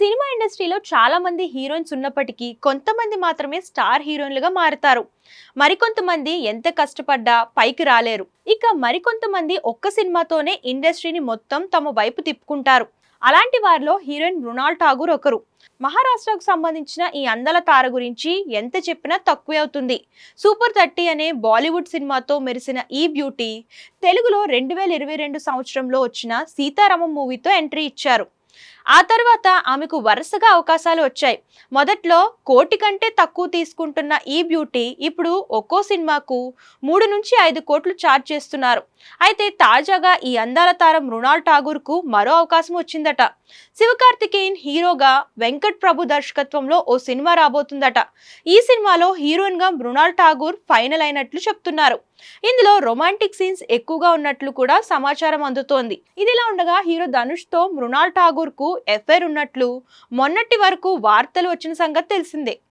Cinema ఇండస్ట్రీలో చాలా మంది హీరోయిన్స్ ఉన్నప్పటికీ కొంతమంది మాత్రమే స్టార్ హీరోయిన్లుగా మారుతారు. మరికొంతమంది ఎంత కష్టపడ్డా పైకి రాలేరు. ఇక మరికొంతమంది ఒక్క సినిమాతోనే ఇండస్ట్రీని మొత్తం తమ వైపు తిప్పుకుంటారు. అలాంటి వారిలో హీరోయిన్ మృణాల్ ఠాగూర్ ఒకరు. మహారాష్ట్రకు సంబంధించిన ఈ అందల తార గురించి ఎంత చెప్పినా తక్కువే అవుతుంది. సూపర్ 30 అనే బాలీవుడ్ సినిమాతో మెరిసిన ఈ బ్యూటీ తెలుగులో 2022 సంవత్సరంలో వచ్చిన సీతారామం మూవీతో ఎంట్రీ ఇచ్చారు. ఆ తర్వాత ఆమెకు వరుసగా అవకాశాలు వచ్చాయి. మొదట్లో 1 కోటి కంటే తక్కువ తీసుకుంటున్న ఈ బ్యూటీ ఇప్పుడు ఒక్కో సినిమాకు 3 నుంచి 5 కోట్లు ఛార్జ్ చేస్తున్నారు. అయితే తాజాగా ఈ అందాల తార మృణాల్ ఠాగూర్ కు మరో అవకాశం వచ్చిందట. శివకార్తికేయన్ హీరోగా, వెంకట్ ప్రభు దర్శకత్వంలో ఓ సినిమా రాబోతుందట. ఈ సినిమాలో హీరోయిన్ గా మృణాల్ ఠాగూర్ ఫైనల్ అయినట్లు చెప్తున్నారు. ఇందులో రొమాంటిక్ సీన్స్ ఎక్కువగా ఉన్నట్లు కూడా సమాచారం అందుతోంది. ఇదిలా ఉండగా హీరో ధనుష్ తో మృణాల్ ఠాగూర్ కు ఎఫైర్ ఉన్నట్లు మొన్నటి వరకు వార్తలు వచ్చిన సంగతి తెలిసిందే.